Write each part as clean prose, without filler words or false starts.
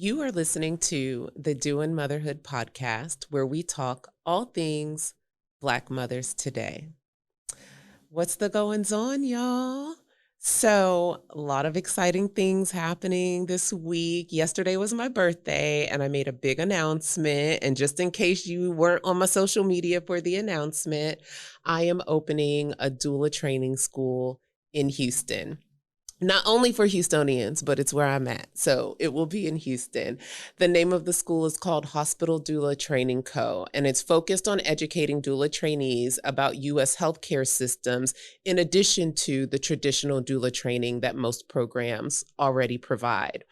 You are listening to the Doing Motherhood podcast, where we talk all things Black mothers today. What's the goings on, y'all? So, a lot of exciting things happening this week. Yesterday was my birthday, and I made a big announcement. And just in case you weren't on my social media for the announcement, I am opening a doula training school in Houston. Not only for Houstonians, but it's where I'm at. So it will be in Houston. The name of the school is called Hospital Doula Training Co. And it's focused on educating doula trainees about U.S. healthcare systems, in addition to the traditional doula training that most programs already provide.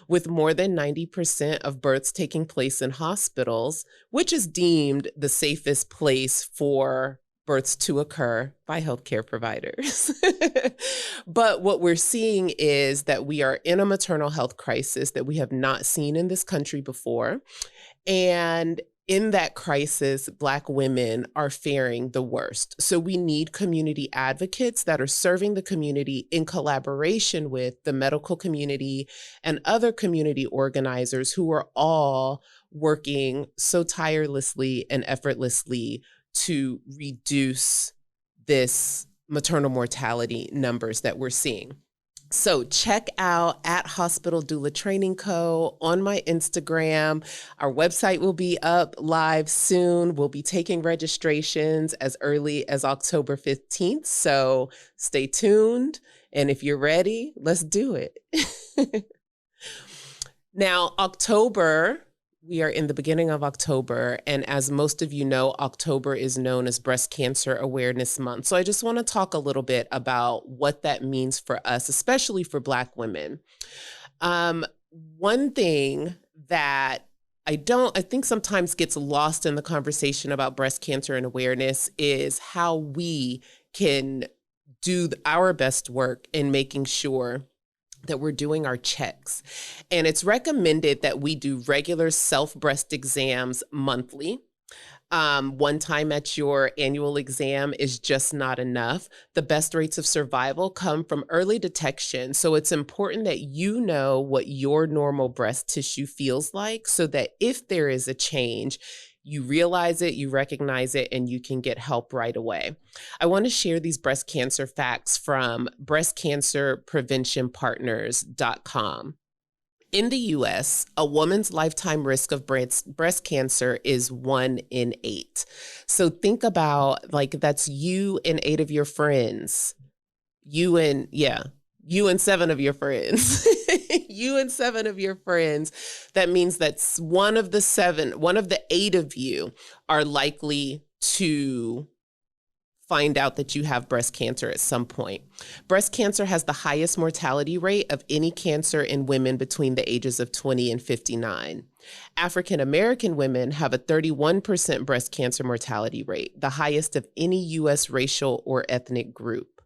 With more than 90% of births taking place in hospitals, which is deemed the safest place for births to occur by healthcare providers. But what we're seeing is that we are in a maternal health crisis that we have not seen in this country before. And in that crisis, Black women are faring the worst. So we need community advocates that are serving the community in collaboration with the medical community and other community organizers who are all working so tirelessly and effortlessly to reduce this maternal mortality numbers that we're seeing. So check out at Hospital Doula Training Co. on my Instagram. Our website will be up live soon. We'll be taking registrations as early as October 15th. So stay tuned. And if you're ready, let's do it. Now, we are in the beginning of October, and as most of you know, October is known as Breast Cancer Awareness Month. So I just want to talk a little bit about what that means for us, especially for Black women. One thing that I think sometimes gets lost in the conversation about breast cancer and awareness is how we can do our best work in making sure that we're doing our checks. And it's recommended that we do regular self-breast exams monthly. One time at your annual exam is just not enough. The best rates of survival come from early detection. So it's important that you know what your normal breast tissue feels like so that if there is a change, you realize it, you recognize it, and you can get help right away. I want to share these breast cancer facts from breastcancerpreventionpartners.com. In the US, a woman's lifetime risk of breast cancer is 1 in 8. So think about that's you and 8 of your friends. You and 7 of your friends. You and 7 of your friends. That means that one of the 8 of you are likely to find out that you have breast cancer at some point. Breast cancer has the highest mortality rate of any cancer in women between the ages of 20 and 59. African American women have a 31% breast cancer mortality rate, the highest of any U.S. racial or ethnic group.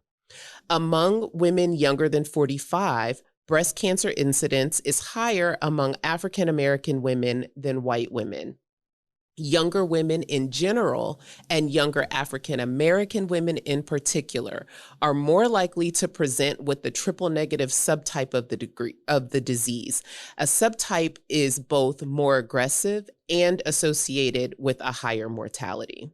Among women younger than 45, breast cancer incidence is higher among African American women than white women. Younger women in general and younger African American women in particular are more likely to present with the triple negative subtype of the disease. A subtype is both more aggressive and associated with a higher mortality.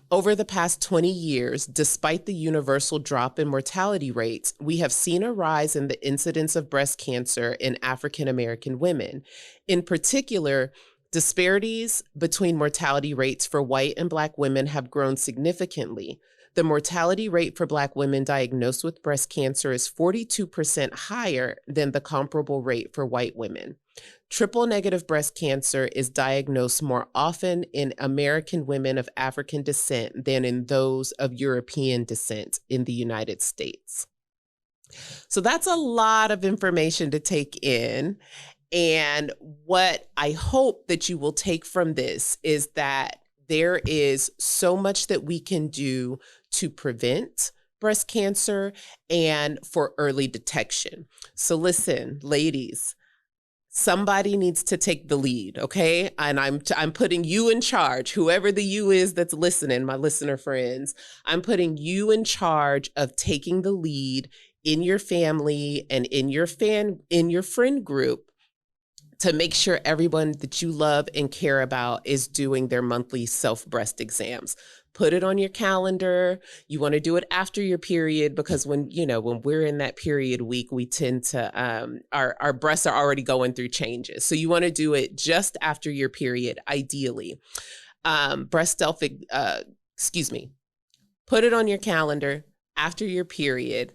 Over the past 20 years, despite the universal drop in mortality rates, we have seen a rise in the incidence of breast cancer in African American women. In particular, disparities between mortality rates for white and Black women have grown significantly. The mortality rate for Black women diagnosed with breast cancer is 42% higher than the comparable rate for white women. Triple negative breast cancer is diagnosed more often in American women of African descent than in those of European descent in the United States. So that's a lot of information to take in. And what I hope that you will take from this is that there is so much that we can do to prevent breast cancer and for early detection. So listen, ladies, somebody needs to take the lead, okay? And I'm putting you in charge, whoever the you is that's listening, my listener friends. I'm putting you in charge of taking the lead in your family and in your friend group to make sure everyone that you love and care about is doing their monthly self-breast exams. Put it on your calendar. You want to do it after your period, because when we're in that period week, we tend to our breasts are already going through changes. So you want to do it just after your period, ideally. Breast self, put it on your calendar after your period,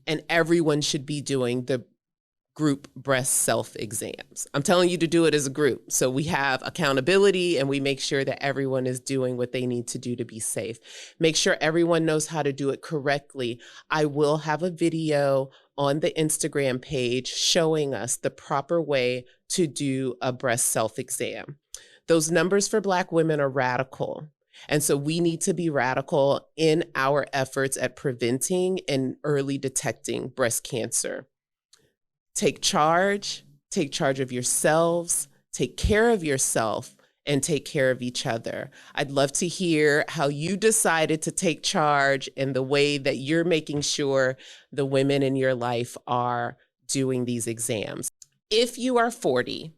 and everyone should be doing the group breast self-exams. I'm telling you to do it as a group. So we have accountability and we make sure that everyone is doing what they need to do to be safe. Make sure everyone knows how to do it correctly. I will have a video on the Instagram page showing us the proper way to do a breast self-exam. Those numbers for Black women are radical. And so we need to be radical in our efforts at preventing and early detecting breast cancer. Take charge of yourselves, take care of yourself, and take care of each other. I'd love to hear how you decided to take charge and the way that you're making sure the women in your life are doing these exams. If you are 40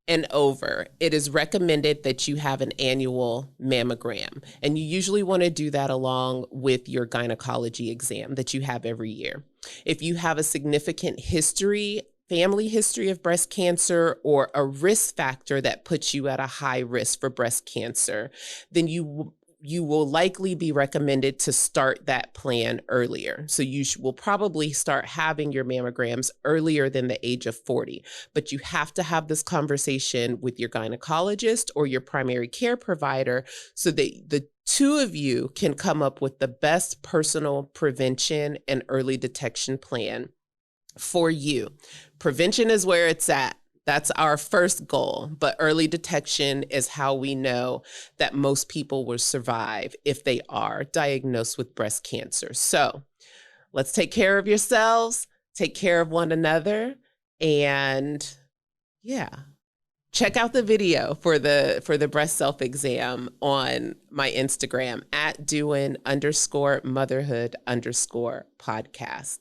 and over, it is recommended that you have an annual mammogram. And you usually want to do that along with your gynecology exam that you have every year. If you have a significant family history of breast cancer, or a risk factor that puts you at a high risk for breast cancer, then you will likely be recommended to start that plan earlier. So you will probably start having your mammograms earlier than the age of 40. But you have to have this conversation with your gynecologist or your primary care provider so that the two of you can come up with the best personal prevention and early detection plan for you. Prevention is where it's at. That's our first goal, but early detection is how we know that most people will survive if they are diagnosed with breast cancer. So let's take care of yourselves, take care of one another, and check out the video for the breast self-exam on my Instagram at doing_motherhood_podcast.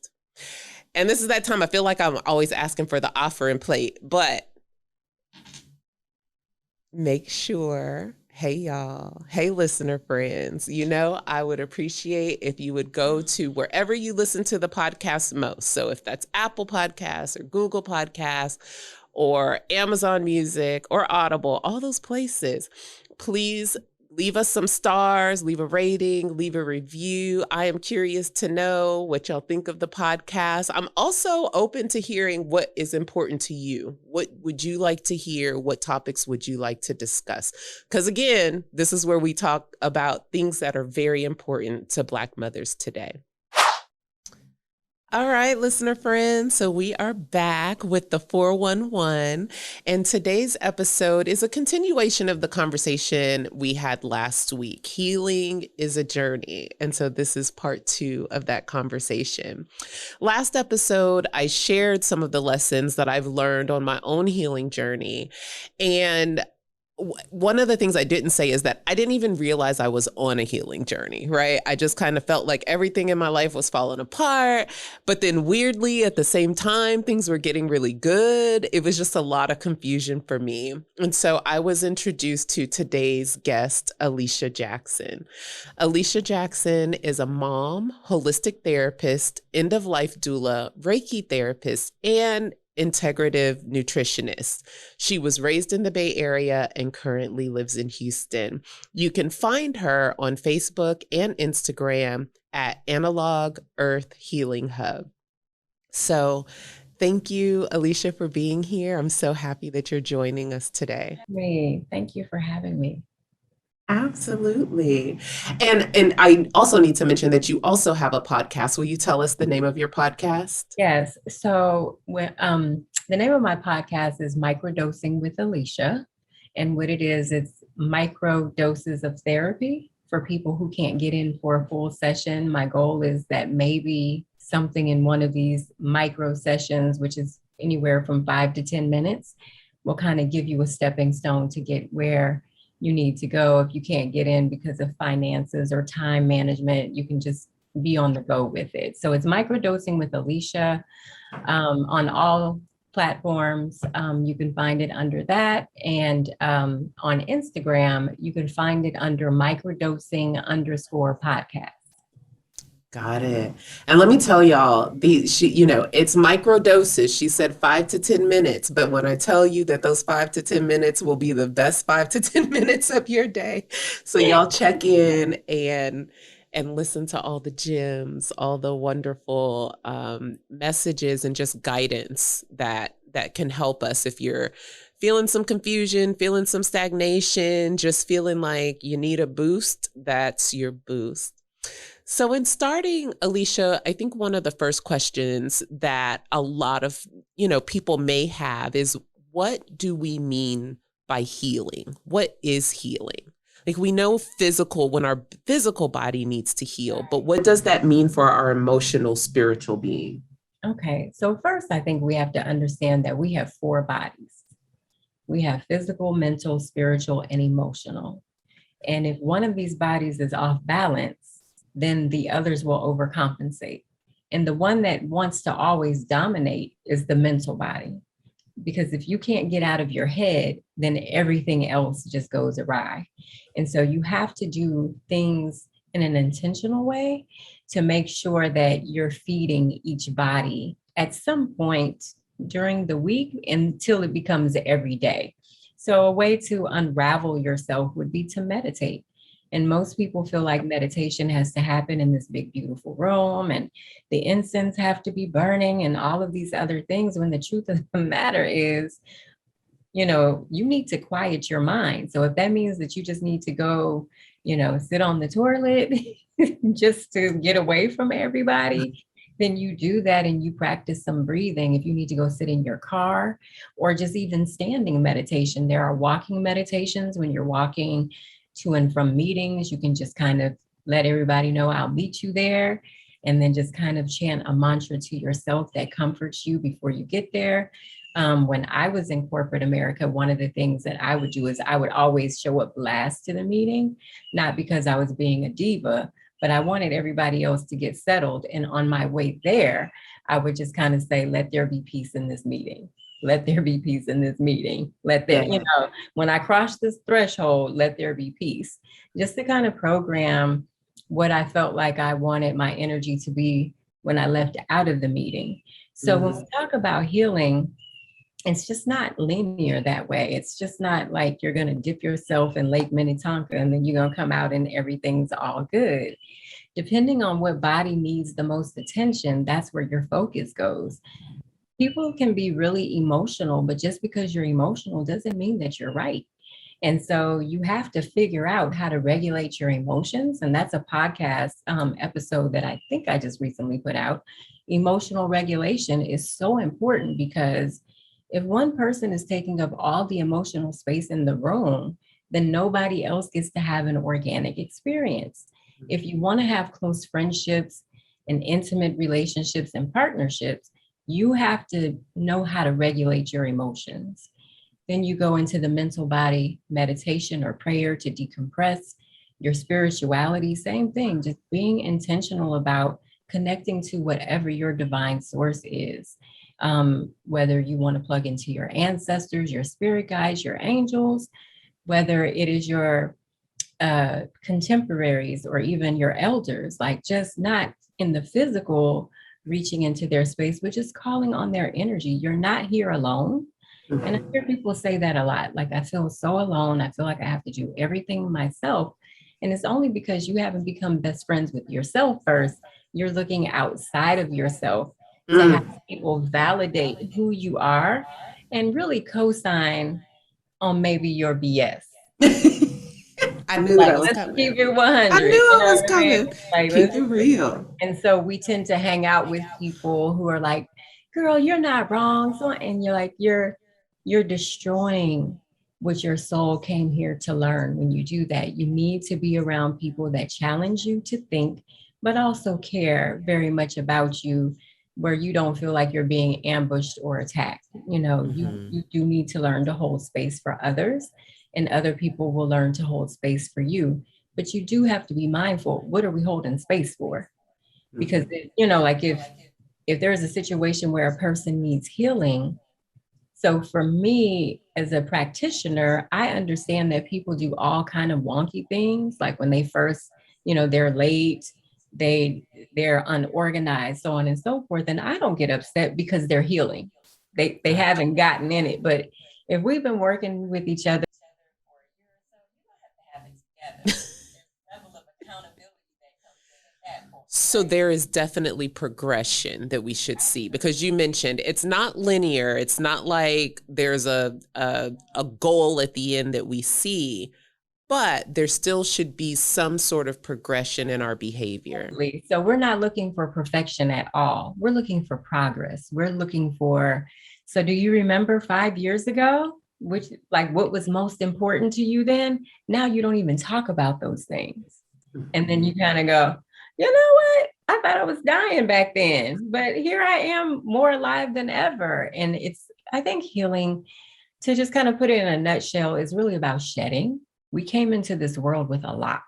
And this is that time I feel like I'm always asking for the offering plate, but make sure, hey y'all, hey listener friends, I would appreciate if you would go to wherever you listen to the podcast most. So if that's Apple Podcasts or Google Podcasts or Amazon Music or Audible, all those places, please leave us some stars, leave a rating, leave a review. I am curious to know what y'all think of the podcast. I'm also open to hearing what is important to you. What would you like to hear? What topics would you like to discuss? Because again, this is where we talk about things that are very important to Black mothers today. All right, listener friends. So we are back with the 411, and today's episode is a continuation of the conversation we had last week. Healing is a journey. And so this is part 2 of that conversation. Last episode, I shared some of the lessons that I've learned on my own healing journey. And one of the things I didn't say is that I didn't even realize I was on a healing journey, right? I just kind of felt like everything in my life was falling apart. But then weirdly, at the same time, things were getting really good. It was just a lot of confusion for me. And so I was introduced to today's guest, Alicia Jackson. Alicia Jackson is a mom, holistic therapist, end-of-life doula, Reiki therapist, and integrative nutritionist. She was raised in the Bay Area and currently lives in Houston. You can find her on Facebook and Instagram at Analog Earth Healing Hub. So thank you, Alicia, for being here. I'm so happy that you're joining us today. Thank you for having me. Absolutely. And I also need to mention that you also have a podcast. Will you tell us the name of your podcast? Yes. So the name of my podcast is Microdosing with Alicia. And what it is, it's micro doses of therapy for people who can't get in for a full session. My goal is that maybe something in one of these micro sessions, which is anywhere from 5 to 10 minutes, will kind of give you a stepping stone to get where you need to go. If you can't get in because of finances or time management, you can just be on the go with it. So it's Microdosing with Alicia on all platforms, you can find it under that. And on Instagram, you can find it under microdosing_podcast. Got it. And let me tell y'all, it's micro doses. She said 5 to 10 minutes, but when I tell you that those 5 to 10 minutes will be the best 5 to 10 minutes of your day, so y'all check in and listen to all the gems, all the wonderful messages and just guidance that can help us if you're feeling some confusion, feeling some stagnation, just feeling like you need a boost. That's your boost. So in starting, Alicia, I think one of the first questions that a lot of, people may have is, what do we mean by healing? What is healing? Like, we know when our physical body needs to heal, but what does that mean for our emotional, spiritual being? Okay, so first, I think we have to understand that we have 4 bodies. We have physical, mental, spiritual, and emotional. And if one of these bodies is off balance, then the others will overcompensate. And the one that wants to always dominate is the mental body. Because if you can't get out of your head, then everything else just goes awry. And so you have to do things in an intentional way to make sure that you're feeding each body at some point during the week until it becomes every day. So a way to unravel yourself would be to meditate. And most people feel like meditation has to happen in this big, beautiful room and the incense have to be burning and all of these other things, when the truth of the matter is, you need to quiet your mind. So if that means that you just need to go, sit on the toilet just to get away from everybody, then you do that and you practice some breathing. If you need to go sit in your car or just even standing meditation, there are walking meditations. When you're walking to and from meetings, you can just kind of let everybody know, I'll meet you there. And then just kind of chant a mantra to yourself that comforts you before you get there. When I was in corporate America, one of the things that I would do is I would always show up last to the meeting, not because I was being a diva, but I wanted everybody else to get settled. And on my way there, I would just kind of say, let there be peace in this meeting. Let there be peace in this meeting. Let there, when I cross this threshold, let there be peace. Just to kind of program what I felt like I wanted my energy to be when I left out of the meeting. So when we talk about healing, it's just not linear that way. It's just not like you're going to dip yourself in Lake Minnetonka and then you're going to come out and everything's all good. Depending on what body needs the most attention, that's where your focus goes. People can be really emotional, but just because you're emotional doesn't mean that you're right. And so you have to figure out how to regulate your emotions. And that's a podcast episode that I think I just recently put out. Emotional regulation is so important because if one person is taking up all the emotional space in the room, then nobody else gets to have an organic experience. If you want to have close friendships and intimate relationships and partnerships, you have to know how to regulate your emotions. Then you go into the mental body meditation or prayer to decompress. Your spirituality, same thing, just being intentional about connecting to whatever your divine source is. Whether you want to plug into your ancestors, your spirit guides, your angels, whether it is your contemporaries or even your elders, like just not in the physical reaching into their space, but just calling on their energy. You're not here alone. And I hear people say that a lot. Like, I feel so alone. I feel like I have to do everything myself. And it's only because you haven't become best friends with yourself first. You're looking outside of yourself to have people validate who you are and really co-sign on maybe your BS. I knew that was Let's coming. keep it 100. I knew it was coming. Like, Keep it real. And so we tend to hang out with people who are like, girl, you're not wrong. So, and you're like, you're destroying what your soul came here to learn. When you do that, you need to be around people that challenge you to think, but also care very much about you, where you don't feel like you're being ambushed or attacked. You do need to learn to hold space for others, and other people will learn to hold space for you. But you do have to be mindful. What are we holding space for? Because like if there's a situation where a person needs healing, So for me as a practitioner, I understand that people do all kind of wonky things, like when they first, they're late, they they're unorganized, so on and so forth. And I don't get upset because they're healing. They haven't gotten in it. But if we've been working with each other for a year or so, you don't have to have it together. There's a level of accountability that comes in at that point, So right? there is definitely progression that we should see, because you mentioned it's not linear. It's not like there's a goal at the end that we see, but there still should be some sort of progression in our behavior. Absolutely. So we're not looking for perfection at all. We're looking for progress. We're looking for, so do you remember 5 years ago, which like what was most important to you then? Now you don't even talk about those things. And then you kind of go, you know what? I thought I was dying back then, but here I am more alive than ever. And I think healing, to just kind of put it in a nutshell, is really about shedding. We came into this world with a lot.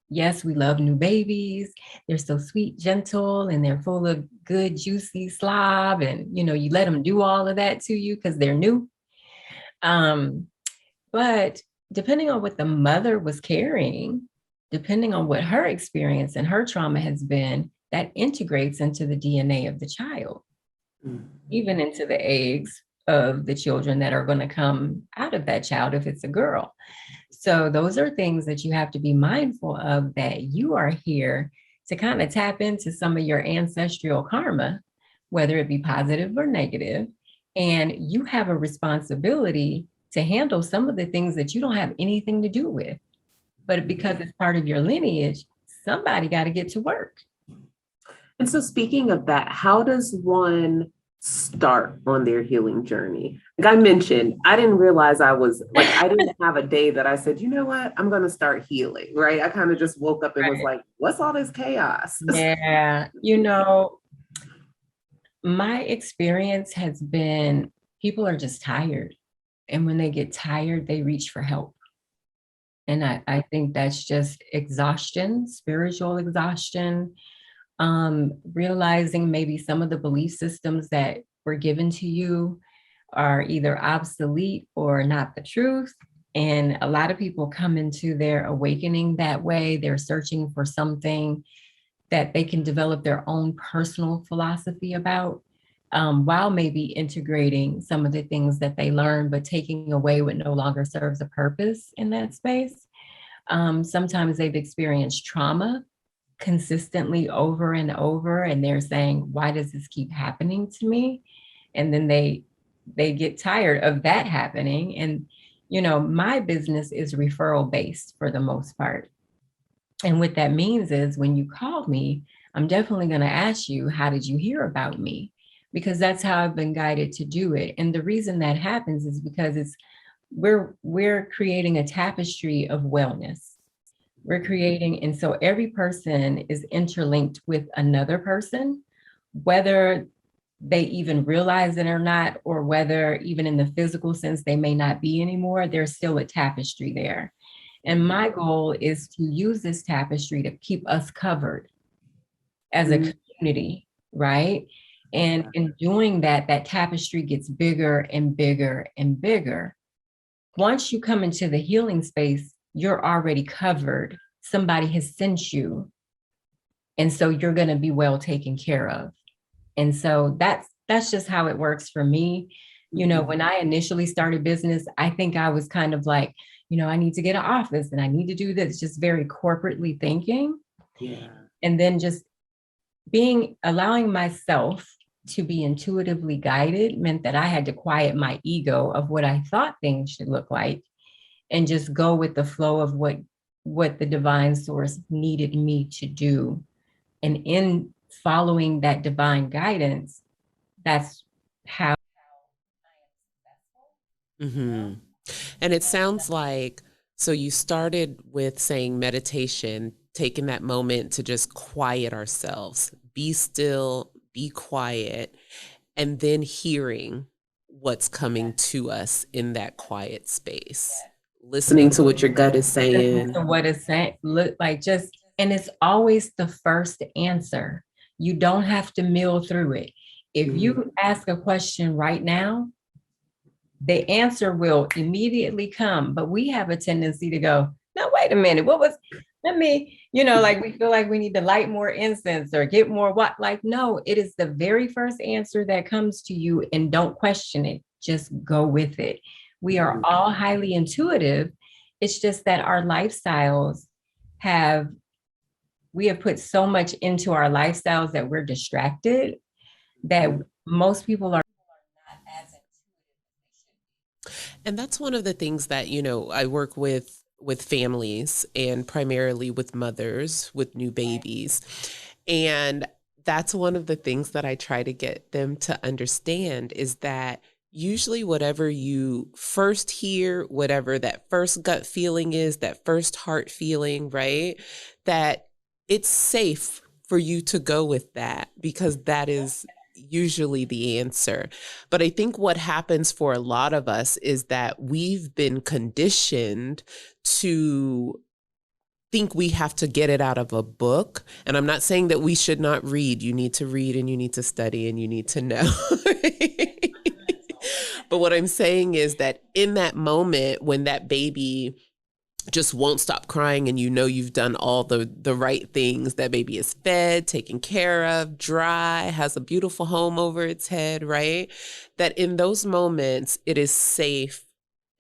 Yes, we love new babies. They're so sweet, gentle, and they're full of good, juicy slob. And, you let them do all of that to you because they're new. Um, but depending on what the mother was carrying, depending on what her experience and her trauma has been, that integrates into the DNA of the child, even into the eggs of the children that are going to come out of that child if it's a girl. So those are things that you have to be mindful of, that you are here to kind of tap into some of your ancestral karma, whether it be positive or negative. And you have a responsibility to handle some of the things that you don't have anything to do with. But because it's part of your lineage, somebody got to get to work. And so speaking of that, how does one start on their healing journey? Like I mentioned, I didn't realize I didn't have a day that I said, you know what, I'm going to start healing, right? I kind of just woke up and was like, what's all this chaos? Yeah. My experience has been people are just tired. And when they get tired, they reach for help. And I think that's just exhaustion, spiritual exhaustion, realizing maybe some of the belief systems that were given to you are either obsolete or not the truth. And a lot of people come into their awakening that way. They're searching for something that they can develop their own personal philosophy about, while maybe integrating some of the things that they learn, but taking away what no longer serves a purpose in that space. Sometimes they've experienced trauma consistently over and over, and they're saying, why does this keep happening to me? And then they get tired of that happening. And my business is referral based for the most part. And what that means is when you call me, I'm definitely going to ask you, how did you hear about me? Because that's how I've been guided to do it. And the reason that happens is because we're creating a tapestry of wellness. We're creating, and so every person is interlinked with another person, whether they even realize it or not, or whether even in the physical sense they may not be anymore, there's still a tapestry there. And my goal is to use this tapestry to keep us covered as a community, right? And in doing that, that tapestry gets bigger and bigger and bigger. Once you come into the healing space, you're already covered. Somebody has sent you. And so you're going to be well taken care of. And so that's just how it works for me. When I initially started business, I think I was kind of like, I need to get an office and I need to do this, just very corporately thinking. Yeah. And then just allowing myself to be intuitively guided meant that I had to quiet my ego of what I thought things should look like and just go with the flow of what the divine source needed me to do. And in following that divine guidance, that's how I am successful. Mm-hmm. And it sounds like, so you started with saying meditation, taking that moment to just quiet ourselves, be still, be quiet, and then hearing what's coming to us in that quiet space. Listening to what your gut is saying. To what it's saying, look like and it's always the first answer. You don't have to mill through it. If you ask a question right now, the answer will immediately come. But we have a tendency to go, no, wait a minute, let me, like we feel like we need to light more incense or get more what, like, no, it is the very first answer that comes to you, and don't question it. Just go with it. We are all highly intuitive. It's just that our lifestyles we have put so much into our lifestyles that we're distracted, that most people are not as intuitive. And that's one of the things that, I work with families and primarily with mothers with new babies. And that's one of the things that I try to get them to understand is that usually whatever you first hear, whatever that first gut feeling is, that first heart feeling, right? That it's safe for you to go with that, because that is usually the answer. But I think what happens for a lot of us is that we've been conditioned to think we have to get it out of a book. And I'm not saying that we should not read. You need to read and you need to study and you need to know. But what I'm saying is that in that moment when that baby just won't stop crying and you've done all the right things, that baby is fed, taken care of, dry, has a beautiful home over its head, right? That in those moments, it is safe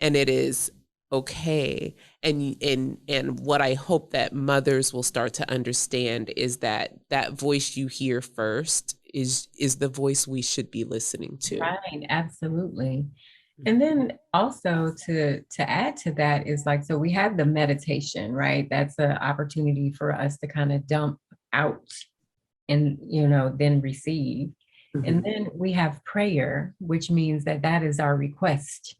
and it is okay. And what I hope that mothers will start to understand is that that voice you hear first is the voice we should be listening to. Right, absolutely. And then also to add to that is like, so we have the meditation, right? That's an opportunity for us to kind of dump out and, then receive. And then we have prayer, which means that is our request.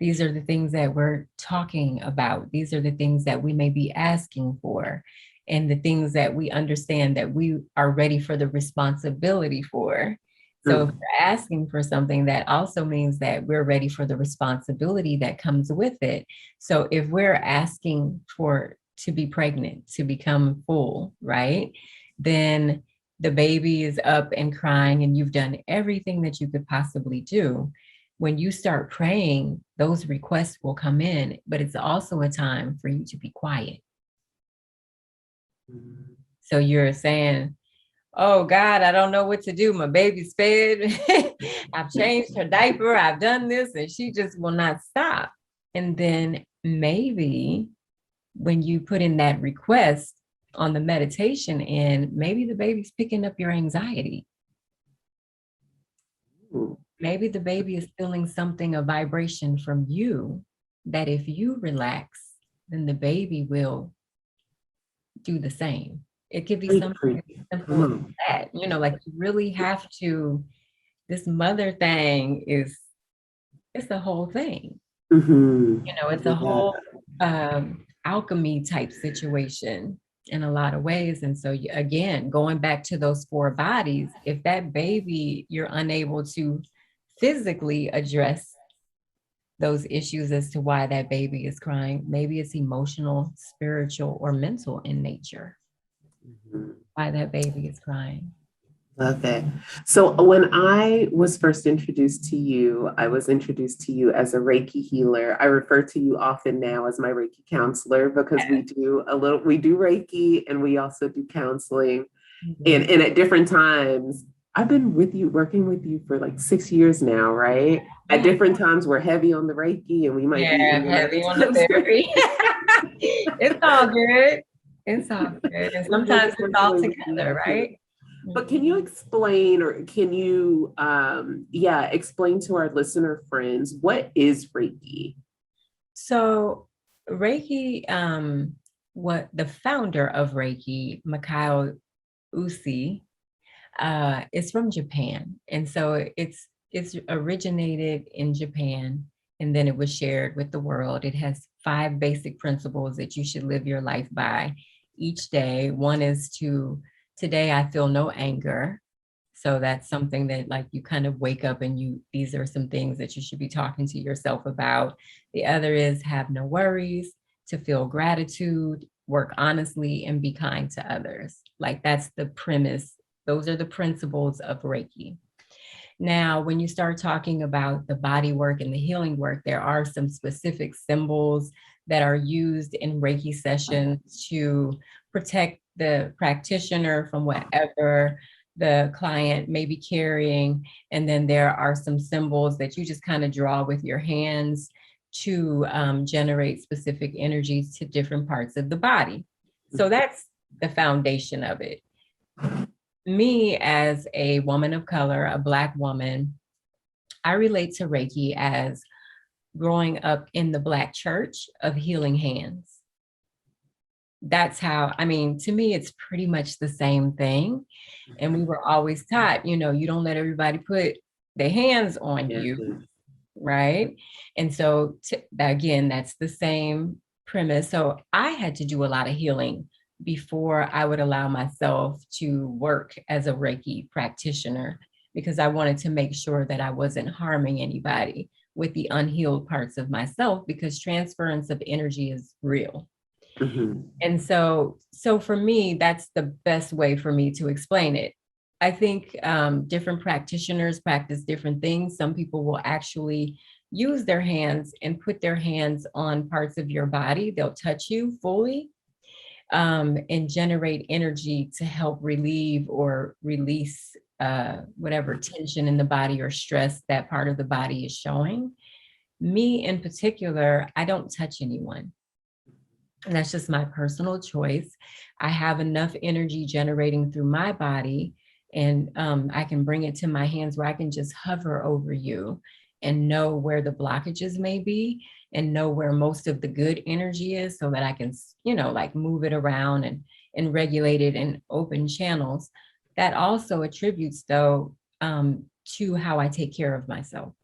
These are the things that we're talking about. These are the things that we may be asking for, and the things that we understand that we are ready for the responsibility for. So if we're asking for something, that also means that we're ready for the responsibility that comes with it. So if we're asking to be pregnant, to become full, right? Then the baby is up and crying and you've done everything that you could possibly do. When you start praying, those requests will come in, but it's also a time for you to be quiet. So you're saying, oh God, I don't know what to do. My baby's fed. I've changed her diaper. I've done this, and she just will not stop. And then maybe when you put in that request on the meditation end, maybe the baby's picking up your anxiety. Maybe the baby is feeling something, a vibration from you, that if you relax, then the baby will do the same. It could be something simple as that, like you really have to, this mother thing it's the whole thing. It's a whole alchemy type situation in a lot of ways. And so again, going back to those 4 bodies, if that baby, you're unable to physically address those issues as to why that baby is crying, maybe it's emotional, spiritual, or mental in nature. Why that baby is crying. Love it. So when I was first introduced to you, I was introduced to you as a Reiki healer. I refer to you often now as my Reiki counselor, because we do Reiki and we also do counseling. And at different times, I've been working with you for like 6 years now, right? At different times, we're heavy on the Reiki and we might be heavy on the therapy. It's all good. It's all good. And sometimes it's all together, right? But can you explain, or can you, explain to our listener friends, what is Reiki? So Reiki, what the founder of Reiki, Mikao Usi, is from Japan. And so it's originated in Japan, and then it was shared with the world. It has 5 basic principles that you should live your life by each day. One is today I feel no anger. So that's something that like you kind of wake up and these are some things that you should be talking to yourself about. The other is have no worries, to feel gratitude, work honestly, and be kind to others. Like that's the premise. Those are the principles of Reiki. Now, when you start talking about the body work and the healing work, there are some specific symbols that are used in Reiki sessions to protect the practitioner from whatever the client may be carrying. And then there are some symbols that you just kind of draw with your hands to generate specific energies to different parts of the body. So that's the foundation of it. Me, as a woman of color, a Black woman, I relate to Reiki as growing up in the Black church of healing hands. That's how, I mean, to me, it's pretty much the same thing. And we were always taught, you don't let everybody put their hands on you, right? And so, again, that's the same premise. So I had to do a lot of healing before I would allow myself to work as a Reiki practitioner, because I wanted to make sure that I wasn't harming anybody with the unhealed parts of myself, because transference of energy is real. Mm-hmm. And so for me, that's the best way for me to explain it. I think different practitioners practice different things. Some people will actually use their hands and put their hands on parts of your body. They'll touch you fully and generate energy to help relieve or release whatever tension in the body or stress that part of the body is showing. Me in particular, I don't touch anyone. And that's just my personal choice. I have enough energy generating through my body, and I can bring it to my hands where I can just hover over you and know where the blockages may be and know where most of the good energy is, so that I can, like move it around and regulate it in open channels. That also attributes, though, to how I take care of myself.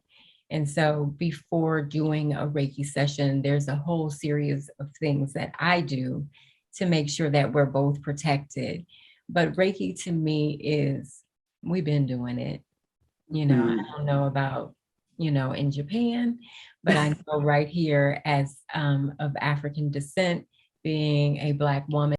And so before doing a Reiki session, there's a whole series of things that I do to make sure that we're both protected. But Reiki to me is, we've been doing it. I don't know about, in Japan, but I know right here as of African descent, being a Black woman.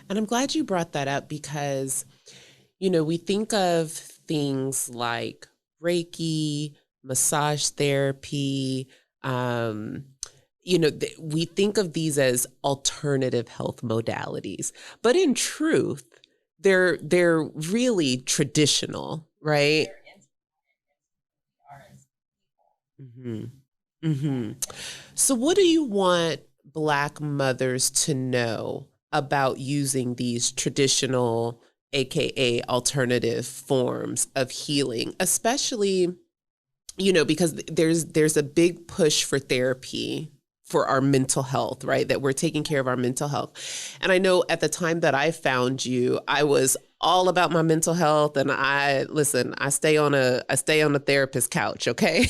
And I'm glad you brought that up because, we think of things like Reiki, massage therapy, we think of these as alternative health modalities, but in truth, they're really traditional, right? Mm-hmm. Mm-hmm. So what do you want Black mothers to know about using these traditional, AKA alternative forms of healing, especially, because there's a big push for therapy for our mental health, right? That we're taking care of our mental health. And I know at the time that I found you, I was all about my mental health, and I stay on a therapist couch, okay?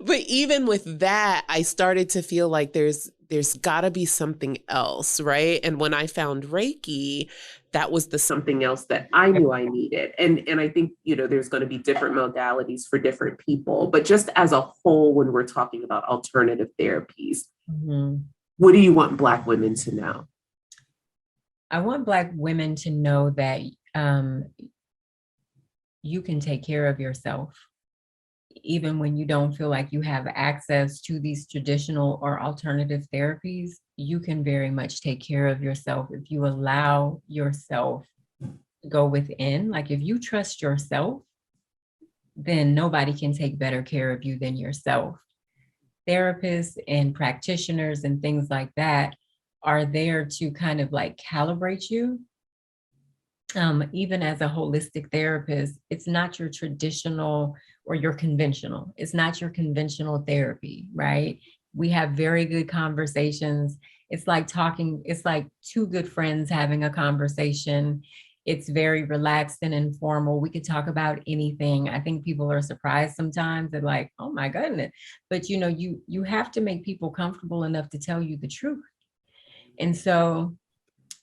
But even with that, I started to feel like there's got to be something else, right? And when I found Reiki, that was the something else that I knew I needed. And I think, there's going to be different modalities for different people, but just as a whole, when we're talking about alternative therapies, what do you want Black women to know? I want Black women to know that you can take care of yourself. Even when you don't feel like you have access to these traditional or alternative therapies, you can very much take care of yourself if you allow yourself to go within. Like, if you trust yourself, then nobody can take better care of you than yourself. Therapists and practitioners and things like that are there to kind of like calibrate you. Even as a holistic therapist, it's not your traditional or your conventional. It's not your conventional therapy, right? We have very good conversations. It's like two good friends having a conversation. It's very relaxed and informal. We could talk about anything. I think people are surprised sometimes. They're like, oh my goodness. But you have to make people comfortable enough to tell you the truth. And so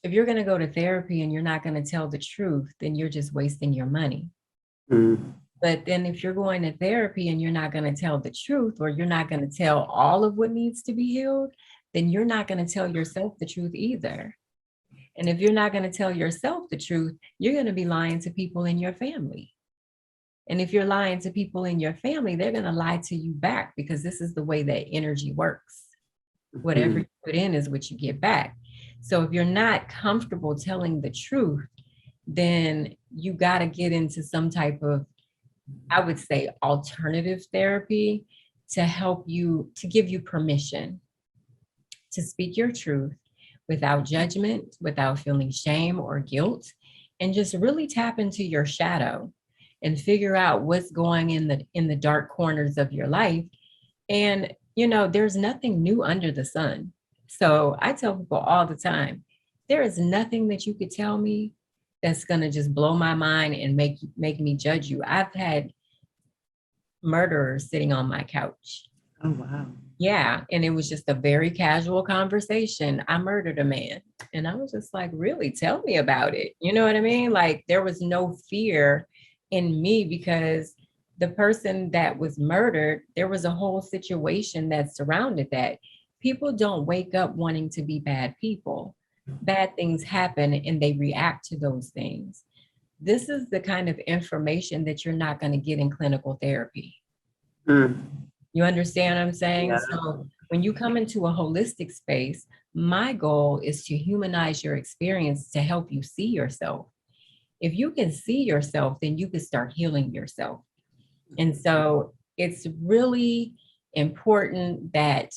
if you're going to go to therapy and you're not going to tell the truth, then you're just wasting your money. But then if you're going to therapy and you're not going to tell the truth, or you're not going to tell all of what needs to be healed, then you're not going to tell yourself the truth either. And if you're not going to tell yourself the truth, you're going to be lying to people in your family. And if you're lying to people in your family, they're going to lie to you back, because this is the way that energy works. Whatever you put in is what you get back. So if you're not comfortable telling the truth, then you got to get into some type of, I would say, alternative therapy to help you, to give you permission to speak your truth without judgment, without feeling shame or guilt, and just really tap into your shadow and figure out what's going in the dark corners of your life. And there's nothing new under the sun. So I tell people all the time, there is nothing that you could tell me that's going to just blow my mind and make me judge you. I've had murderers sitting on my couch. Oh, wow. Yeah. And it was just a very casual conversation. I murdered a man. And I was just like, really? Tell me about it. You know what I mean? Like, there was no fear in me, because the person that was murdered, there was a whole situation that surrounded that. People don't wake up wanting to be bad people. Bad things happen and they react to those things. This is the kind of information that you're not going to get in clinical therapy. You understand what I'm saying? Yeah. So when you come into a holistic space, my goal is to humanize your experience to help you see yourself. If you can see yourself, then you can start healing yourself. And so it's really important that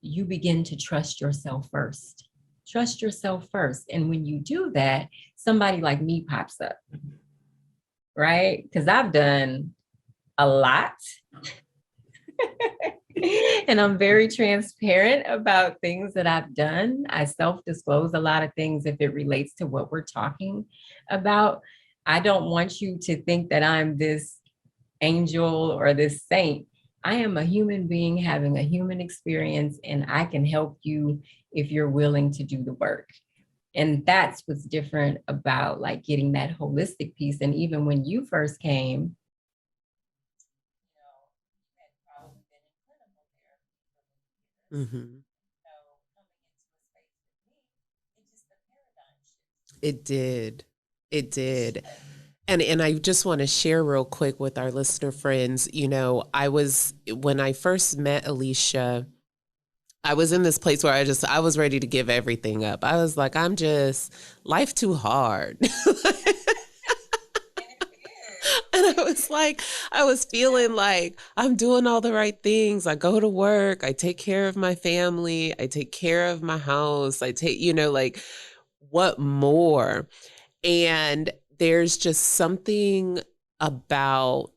you begin to trust yourself first. Trust yourself first. And when you do that, somebody like me pops up, right? Because I've done a lot. And I'm very transparent about things that I've done. I self-disclose a lot of things if it relates to what we're talking about. I don't want you to think that I'm this angel or this saint. I am a human being having a human experience, and I can help you if you're willing to do the work. And that's what's different about like getting that holistic piece. And even when you first came, Mm-hmm. It did. It did. And I just want to share real quick with our listener friends, when I first met Alicia, I was in this place where I was ready to give everything up. I was like, life too hard. And I was feeling like I'm doing all the right things. I go to work, I take care of my family, I take care of my house, what more? And there's just something about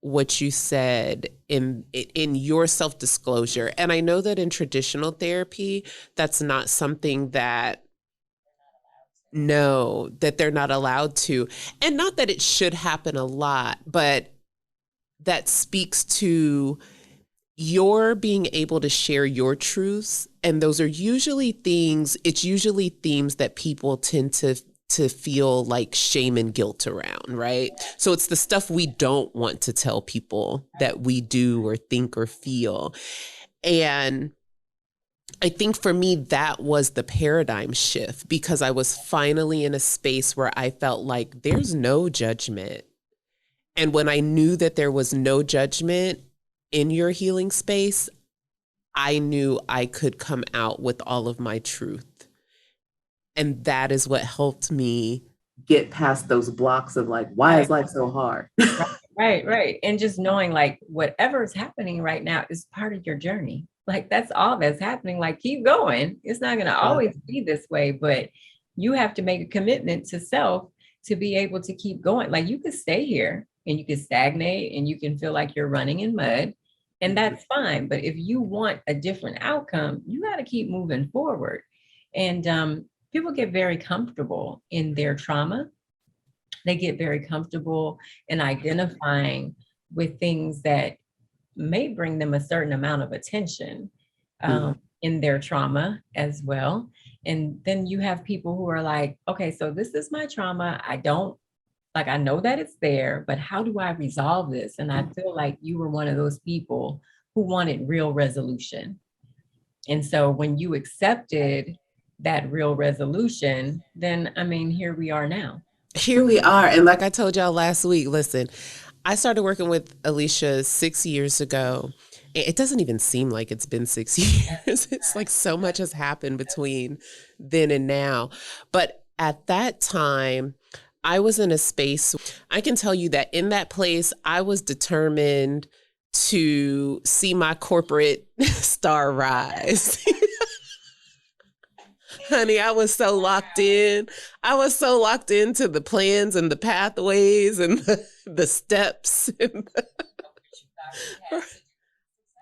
what you said in your self-disclosure. And I know that in traditional therapy, that's not something that they're not allowed to. And not that it should happen a lot, but that speaks to your being able to share your truths. And those are usually themes that people tend to feel like shame and guilt around, right? So it's the stuff we don't want to tell people that we do or think or feel. And I think for me, that was the paradigm shift, because I was finally in a space where I felt like there's no judgment. And when I knew that there was no judgment in your healing space, I knew I could come out with all of my truth. And that is what helped me get past those blocks of like, why is life so hard? Right. And just knowing like whatever is happening right now is part of your journey. Like that's all that's happening. Like keep going. It's not going to always be this way, but you have to make a commitment to self to be able to keep going. Like you could stay here and you could stagnate and you can feel like you're running in mud, and that's fine. But if you want a different outcome, you got to keep moving forward. And people get very comfortable in their trauma. They get very comfortable in identifying with things that may bring them a certain amount of attention in their trauma as well. And then you have people who are like, okay, so this is my trauma. I know that it's there, but how do I resolve this? And I feel like you were one of those people who wanted real resolution. And so when you accepted that real resolution, then I mean, here we are now. Here we are. And like I told y'all last week, listen, I started working with Alicia 6 years ago. It doesn't even seem like it's been 6 years. It's like so much has happened between then and now. But at that time, I was in a space, I can tell you that in that place, I was determined to see my corporate star rise. Honey, I was so locked in. I was so locked into the plans and the pathways and the steps.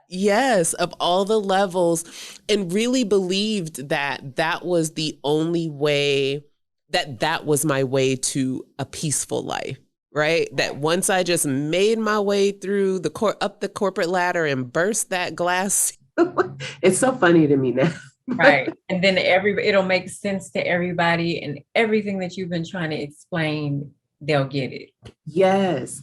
Yes, of all the levels, and really believed that that was the only way, that was my way to a peaceful life, right? That once I just made my way through up the corporate ladder and burst that glass. It's so funny to me now. Right. And then it'll make sense to everybody, and everything that you've been trying to explain, they'll get it. Yes.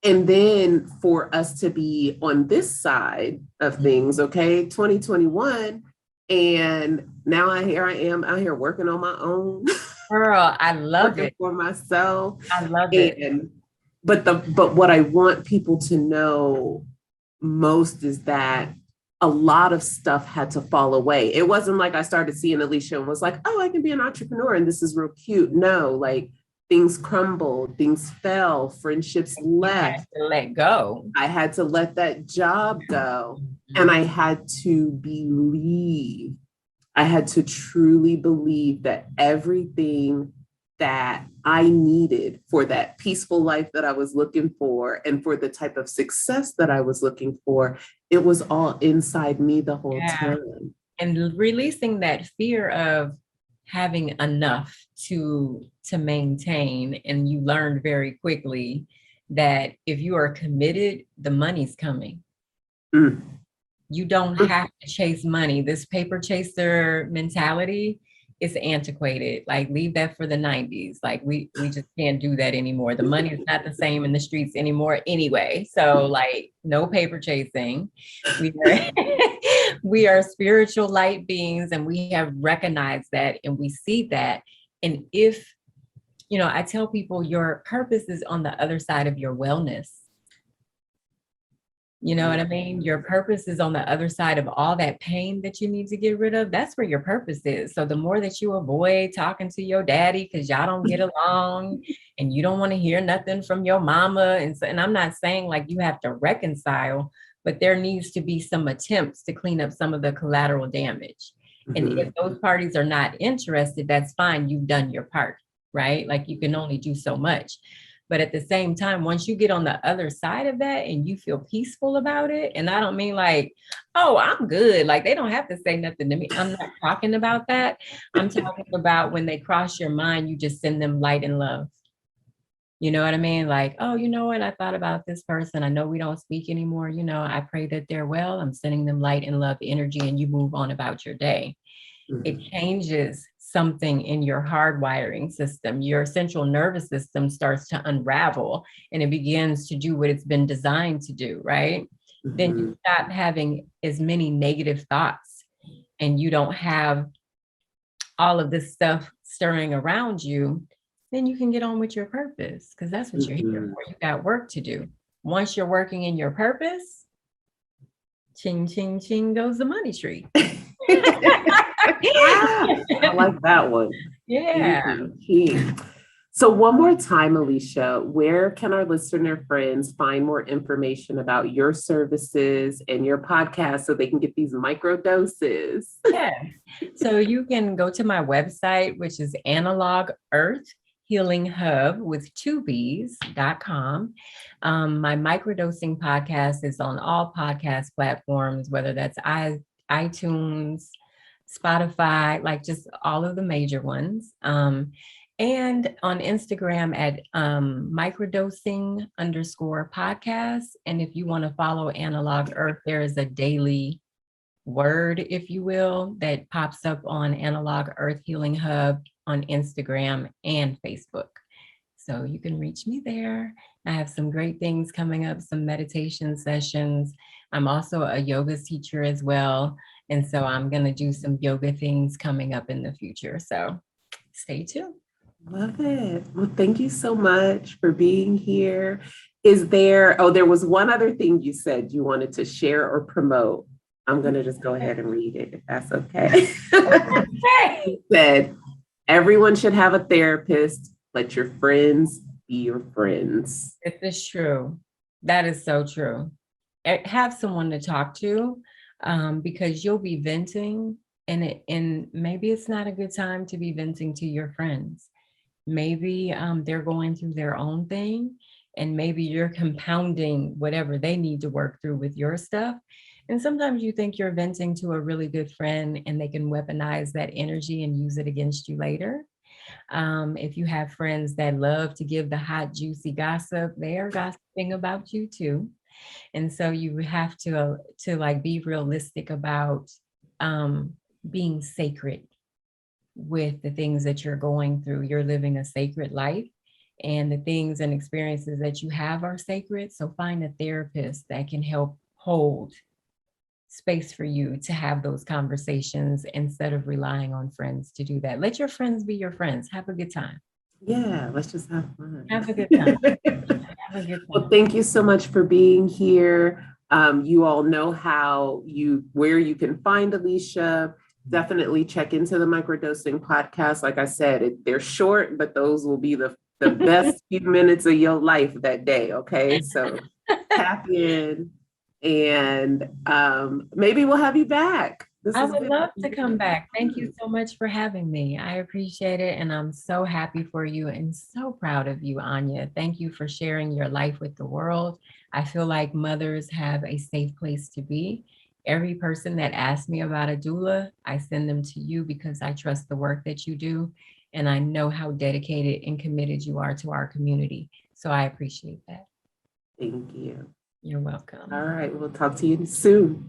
And then for us to be on this side of things, okay, 2021, and now here I am out here working on my own. Girl, I love it. For myself. I love it. But what I want people to know most is that a lot of stuff had to fall away. It wasn't like I started seeing Alicia and was like, oh, I can be an entrepreneur and this is real cute. No, like things crumbled, things fell, friendships left. Let go. I had to let that job go. And I had to believe, I had to truly believe that everything that I needed for that peaceful life that I was looking for and for the type of success that I was looking for, it was all inside me the whole time. And releasing that fear of having enough to maintain. And you learned very quickly that if you are committed, the money's coming. You don't have to chase money. This paper chaser mentality is antiquated. Like, leave that for the 90s. Like, we just can't do that anymore. The money is not the same in the streets anymore anyway. So like, no paper chasing. We are spiritual light beings, and we have recognized that, and we see that. And if, I tell people your purpose is on the other side of your wellness. You know what I mean? Your purpose is on the other side of all that pain that you need to get rid of. That's where your purpose is. So the more that you avoid talking to your daddy because y'all don't get along and you don't want to hear nothing from your mama. And I'm not saying like you have to reconcile, but there needs to be some attempts to clean up some of the collateral damage. And if those parties are not interested, that's fine. You've done your part, right? Like, you can only do so much. But at the same time, once you get on the other side of that and you feel peaceful about it, and I don't mean like, oh, I'm good. Like, they don't have to say nothing to me. I'm not talking about that. I'm talking about when they cross your mind, you just send them light and love. You know what I mean? Like, oh, you know what? I thought about this person. I know we don't speak anymore. I pray that they're well. I'm sending them light and love energy, and you move on about your day. It changes something in your hardwiring system. Your central nervous system starts to unravel, and it begins to do what it's been designed to do, right? Then you stop having as many negative thoughts, and you don't have all of this stuff stirring around you. Then you can get on with your purpose, because that's what you're here for. You got work to do. Once you're working in your purpose, ching, ching, ching goes the money tree. I like that one. Yeah. So one more time, Alicia, where can our listener friends find more information about your services and your podcast so they can get these micro doses? Yeah. So you can go to my website, which is Analog Earth Healing Hub with 2Bs.com. My microdosing podcast is on all podcast platforms, whether that's iTunes, Spotify, like just all of the major ones. And on Instagram at microdosing_podcast. And if you want to follow Analog Earth, there is a daily word, if you will, that pops up on Analog Earth Healing Hub on Instagram and Facebook. So you can reach me there. I have some great things coming up, some meditation sessions. I'm also a yoga teacher as well. And so I'm going to do some yoga things coming up in the future. So stay tuned. Love it. Well, thank you so much for being here. There was one other thing you said you wanted to share or promote. I'm going to just go ahead and read it if that's okay. You said, everyone should have a therapist. Let your friends be your friends. This is true. That is so true. Have someone to talk to, because you'll be venting, and maybe it's not a good time to be venting to your friends. Maybe they're going through their own thing, and maybe you're compounding whatever they need to work through with your stuff. And sometimes you think you're venting to a really good friend, and they can weaponize that energy and use it against you later. If you have friends that love to give the hot, juicy gossip, they are gossiping about you too. And so you have to like be realistic about being sacred with the things that you're going through. You're living a sacred life, and the things and experiences that you have are sacred. So find a therapist that can help hold space for you to have those conversations instead of relying on friends to do that. Let your friends be your friends. Have a good time. Yeah, let's just have fun. Have a good time. Have a good time. Well, thank you so much for being here. You all know where you can find Alicia. Definitely check into the Microdosing podcast. Like I said, they're short, but those will be the best few minutes of your life that day. Okay, so tap in, and maybe we'll have you back. I would love to come back. Thank you so much for having me. I appreciate it. And I'm so happy for you and so proud of you, Anya. Thank you for sharing your life with the world. I feel like mothers have a safe place to be. Every person that asks me about a doula, I send them to you because I trust the work that you do. And I know how dedicated and committed you are to our community. So I appreciate that. Thank you. You're welcome. All right, we'll talk to you soon.